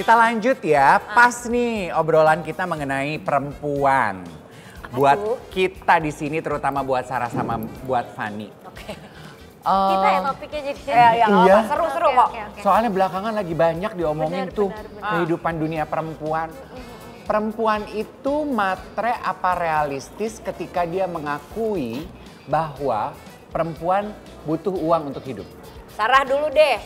Kita lanjut ya, pas nih obrolan kita mengenai perempuan. Buat kita di sini, terutama buat Sarah sama buat Fanny. Oke. Kita ya topiknya jadi. Iya. Seru-seru kok. Soalnya belakangan lagi banyak diomongin Benar, tuh benar. kehidupan dunia perempuan. Perempuan itu matre apa realistis ketika dia mengakui bahwa perempuan butuh uang untuk hidup? Sarah dulu deh.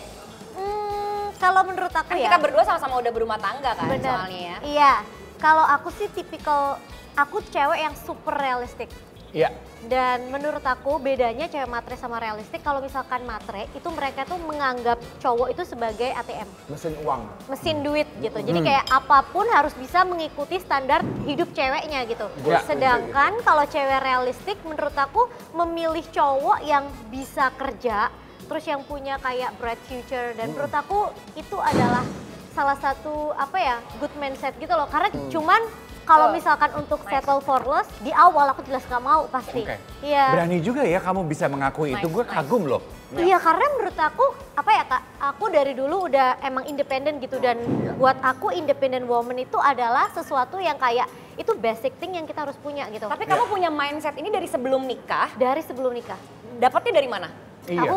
Kalau menurut aku Kan ya. kita berdua sama-sama udah berumah tangga kan Bener. soalnya ya. Iya. Kalau aku sih tipikal, aku cewek yang super realistik. Iya. Dan menurut aku bedanya cewek matre sama realistik, kalau misalkan matre itu mereka tuh menganggap cowok itu sebagai ATM. Mesin uang. Mesin duit gitu. Jadi kayak apapun harus bisa mengikuti standar hidup ceweknya gitu. Ya. Sedangkan kalau cewek realistik menurut aku memilih cowok yang bisa kerja, terus yang punya kayak bright future, dan menurut aku itu adalah salah satu apa ya, good mindset gitu loh. Karena cuman kalau misalkan untuk settle for less, di awal aku jelas gak mau pasti. Oke. Iya. Berani juga ya kamu bisa mengakui itu, gue kagum loh. Iya, karena menurut aku apa ya Kak, aku dari dulu udah emang independen gitu, dan buat aku independent woman itu adalah sesuatu yang kayak itu basic thing yang kita harus punya gitu. Tapi kamu punya mindset ini dari sebelum nikah. Dari sebelum nikah. Dapatnya dari mana? Iya. Aku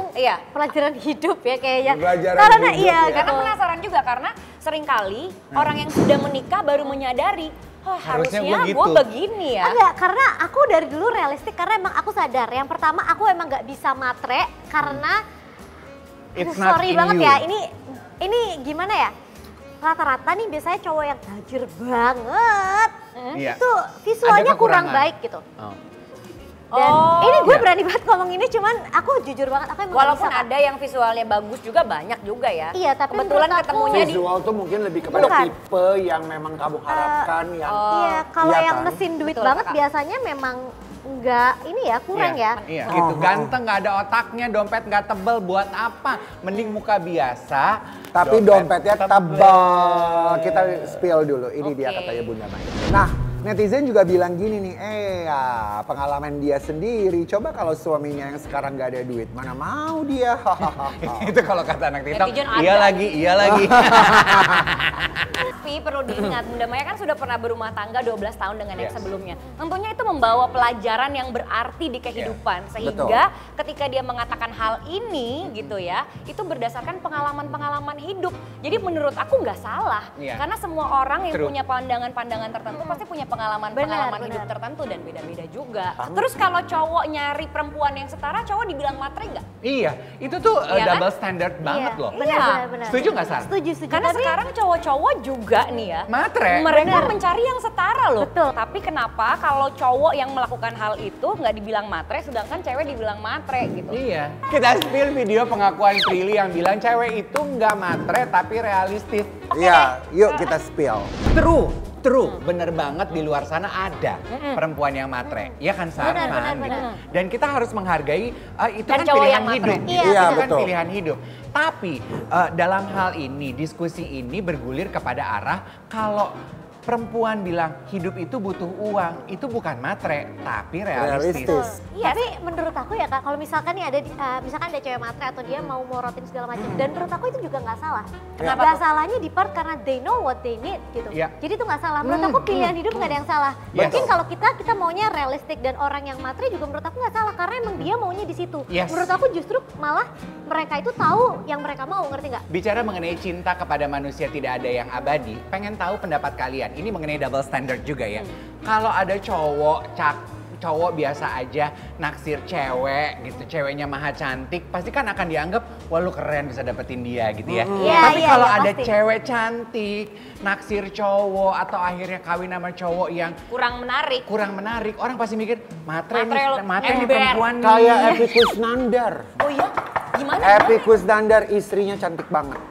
pelajaran hidup ya kayaknya. Pelajaran Karena hidup iya ya. gitu. Karena penasaran juga karena seringkali orang yang sudah menikah baru menyadari, oh Harusnya harusnya gua gue gitu. begini ya. Enggak, karena aku dari dulu realistik karena emang aku sadar. Yang pertama aku emang nggak bisa matre karena It's not sorry in banget you. ya. Ini gimana ya? Rata-rata nih biasanya cowok yang tajir banget. Iya. Itu visualnya Ada kurang kekurangan. baik gitu. Oh. Dan ini gue berani banget ngomong ini, cuman aku jujur banget aku emang nggak Walaupun bisa, Kak. ada yang visualnya bagus juga banyak juga ya. Iya, tapi kebetulan menurut aku- ketemunya di Visual tuh mungkin lebih kepada Bukan. tipe yang memang kamu harapkan yang Iya, kalau Iya yang kan? mesin duit Betul, banget Kakak. biasanya memang enggak ini ya, kurang ya. Iya, Oh, gitu. oh. Ganteng, nggak ada otaknya, dompet nggak tebel, buat apa? Mending muka biasa. tapi dompetnya tebal. Kita spill dulu. Ini dia Oke. katanya Bunda Maya. Nah, netizen juga bilang gini nih, ya pengalaman dia sendiri. Coba kalau suaminya yang sekarang nggak ada duit, mana mau dia? Itu kalau kata anak TikTok, Netizen iya ada. lagi, iya lagi. Tapi perlu diingat, Bunda Maya kan sudah pernah berumah tangga 12 tahun dengan yang Yes. sebelumnya. Tentunya itu membawa pelajaran yang berarti di kehidupan. Sehingga ketika dia mengatakan hal ini gitu ya, itu berdasarkan pengalaman-pengalaman hidup. Jadi menurut aku nggak salah. Iya. Karena semua orang yang True. punya pandangan-pandangan tertentu pasti punya pengalaman-pengalaman Benar, hidup benar. tertentu dan beda-beda juga. Terus kalau cowok nyari perempuan yang setara, cowok dibilang matre nggak? Iya, itu tuh Iya kan? double standard banget Iya, loh. Benar, Iya. benar. Setuju nggak, Sar? Setuju. Karena Tapi sekarang cowok-cowok juga nih ya. Matre. Mereka Bener. mencari yang setara loh. Betul. Tapi kenapa kalau cowok yang melakukan hal itu nggak dibilang matre, sedangkan cewek dibilang matre gitu? Iya. Kita spill video pengakuan Prilly yang bilang cewek itu nggak matre tapi realistis. Iya, yuk kita spill. True, bener banget di luar sana ada perempuan yang matre, ya kan Sar? Benar, benar, Gitu. benar. Dan kita harus menghargai itu Dan kan cowok pilihan yang matre. hidup. Iya, Iya, itu kan betul. pilihan hidup. Tapi dalam hal ini, diskusi ini bergulir kepada arah kalau perempuan bilang hidup itu butuh uang, itu bukan matre, tapi realistis. Realistis. Iya, Tapi menurut aku ya Kak, kalau misalkan nih ada misalkan ada cewek matre atau dia mau morotin segala macam, dan menurut aku itu juga nggak salah. Kenapa Nggak tuh? salahnya di part karena they know what they need gitu. Iya. Jadi itu nggak salah. Menurut aku pilihan hidup nggak ada yang salah. Yes. Mungkin kalau kita maunya realistik dan orang yang matre juga menurut aku nggak salah karena emang dia maunya di situ. Yes. Menurut aku justru malah mereka itu tahu yang mereka mau, ngerti nggak? Bicara mengenai cinta kepada manusia tidak ada yang abadi, pengen tahu pendapat kalian. Ini mengenai double standard juga ya. Kalau ada cowok biasa aja naksir cewek gitu, ceweknya maha cantik, pasti kan akan dianggap wah lu keren bisa dapetin dia gitu ya. Iya, Tapi iya, kalau iya, ada pasti. cewek cantik naksir cowok atau akhirnya kawin sama cowok yang kurang menarik. kurang menarik, orang pasti mikir matre Matre nih, lu, matre nih ember. perempuan nih. Kayak Epi Kusnandar. Oh iya? Gimana? Epi Kusnandar istrinya cantik banget.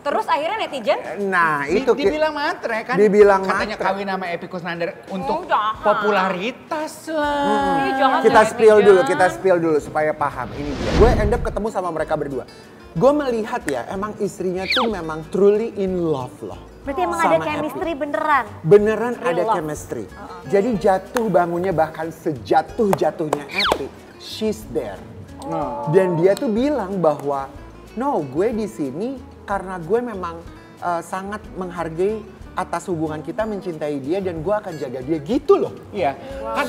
Terus akhirnya netizen? Nah, itu Dibilang matre kan, Dibilang katanya matre. kawin sama Epi Kusnandar untuk jahat. popularitas lah. Ih, jangan kita ya, spill netizen. dulu, kita spill dulu supaya paham. Ini dia. Gue end up ketemu sama mereka berdua. Gue melihat ya, emang istrinya tuh memang truly in love loh. Berarti emang ada Sama chemistry beneran. Beneran ada love. chemistry. Jadi jatuh bangunnya bahkan sejatuh-jatuhnya Epi, she's there. Dan dia tuh bilang bahwa no, gue di sini karena gue memang sangat menghargai atas hubungan kita, mencintai dia, dan gue akan jaga dia gitu loh. Iya, kan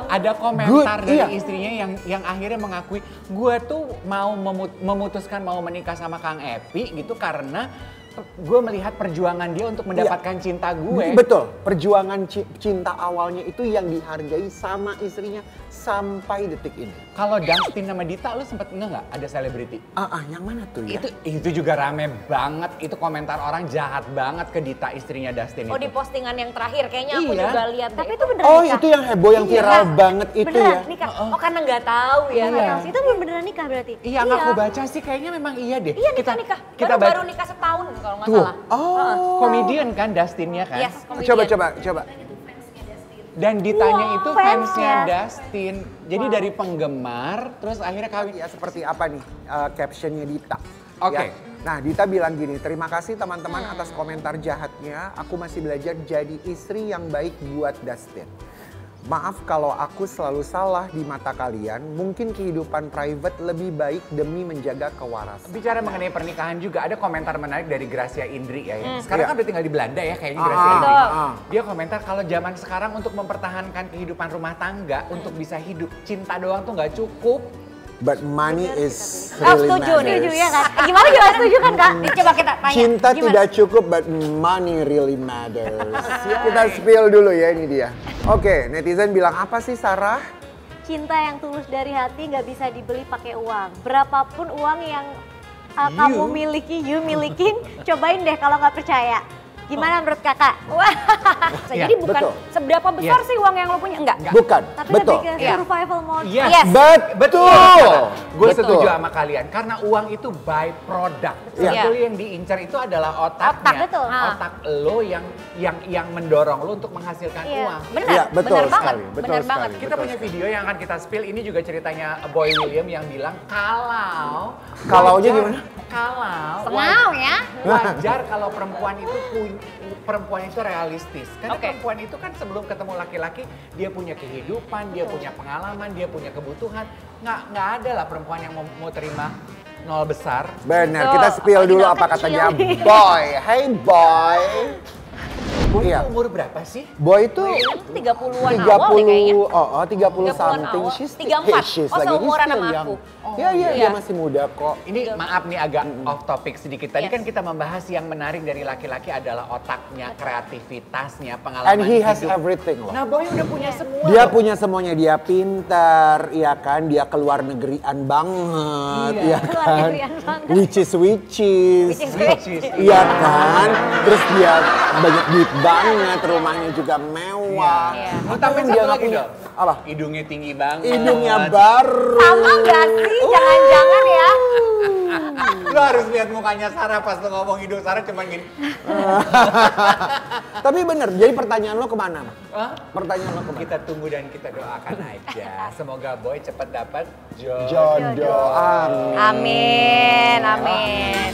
ada komentar good, dari iya. istrinya yang akhirnya mengakui gue tuh mau memutuskan mau menikah sama Kang Epi gitu karena gue melihat perjuangan dia untuk mendapatkan cinta gue. Betul, perjuangan cinta awalnya itu yang dihargai sama istrinya sampai detik ini. Kalau Dustin sama Dita, lu sempet nggak ada selebriti? Yang mana tuh ya? Itu juga rame banget, itu komentar orang jahat banget ke Dita istrinya Dustin Oh itu. di postingan yang terakhir kayaknya aku Iya. juga lihat. Tapi deh. itu beneran nikah? Itu yang heboh, yang viral banget itu Beneran ya. nikah? Oh karena nggak tahu ya. Iya. Itu beneran nikah berarti? Iya, nggak aku baca sih kayaknya memang iya deh. Iya nikah. Kita Baru nikah setahun kalau nggak salah. komedian kan Dustinnya kan? Yes, komedian. Coba. Dan Ditanya itu fansnya. fansnya Dustin. Jadi dari penggemar, terus akhirnya kawin. Ya seperti apa nih captionnya Dita? Oke. Ya. Nah Dita bilang gini, terima kasih teman-teman atas komentar jahatnya. Aku masih belajar jadi istri yang baik buat Dustin. Maaf kalau aku selalu salah di mata kalian. Mungkin kehidupan private lebih baik demi menjaga kewarasan. Bicara mengenai pernikahan juga ada komentar menarik dari Gracia Indri ya. Sekarang Iya. kan udah tinggal di Belanda ya kayaknya Gracia Indri. betul. Dia komentar kalau zaman sekarang untuk mempertahankan kehidupan rumah tangga, untuk bisa hidup cinta doang tuh nggak cukup. But money is Oh really setuju nih. Setuju matters. ya kan? Gimana juga setuju kan Kak? Coba kita tanya. Cinta gimana? tidak cukup, but money really matters. Kita spill dulu ya, ini dia. Oke, netizen bilang apa sih Sarah? Cinta yang tulus dari hati nggak bisa dibeli pakai uang. Berapapun uang yang kamu milikin, cobain deh kalau nggak percaya. Gimana menurut kakak? Wah, Iya, jadi bukan betul. seberapa besar sih uang yang lo punya? Enggak. Bukan, Tapi betul. lebih ke Iya. survival mode. Yes. Betul. Gue Betul. setuju sama kalian karena uang itu byproduct. Iya. Sebetulnya yang diincar itu adalah otaknya. Otak, betul. Otak lo yang mendorong lo untuk menghasilkan Iya. uang. Benar, Iya, betul benar banget. sekali, betul Benar sekali. banget. Kita Betul punya video yang akan kita spill, ini juga ceritanya Boy William yang bilang kalau Kalaunya gimana? Kalau Sengau ya. wajar kalau perempuan itu realistis. Karena Oke. perempuan itu kan sebelum ketemu laki-laki dia punya kehidupan, dia punya pengalaman, dia punya kebutuhan. Nggak ada lah perempuan yang mau terima nol besar. Benar, Betul. kita spill Apalagi dulu nol apa kecil. katanya Boy. Hey Boy. Boy Iya. itu umur berapa sih? Boy itu 30-an awal deh kayaknya. 30 30-an something. awal. She's 34. she's Oh, lagi seumuran still sama young. aku. Iya, iya. dia masih muda kok. Ini maaf nih agak off topic sedikit. Tadi Yes. kan kita membahas yang menarik dari laki-laki adalah otaknya, kreativitasnya, pengalaman And he has hidup. everything loh. Nah Boy udah punya semua. Dia loh. punya semuanya, dia pintar, ya kan, dia keluar negerian banget, Iya. ya Keluar kan, negerian banget. which is, Which is. iya kan, terus dia banyak duit banget, rumahnya juga mewah. Iya. Mau tambahin Dia satu nggak lagi punya dong. apa? Hidungnya tinggi banget. Hidungnya baru. Sama gak sih? Jangan-jangan ya. Lo harus lihat mukanya Sarah pas lo ngomong hidung Sarah cuma gini. Tapi bener, jadi pertanyaan lo kemana? Hah? Pertanyaan lo kemana? Kita tunggu dan kita doakan aja. Semoga Boy cepat dapat jodoh. Jodoh, amin. Amin, amin.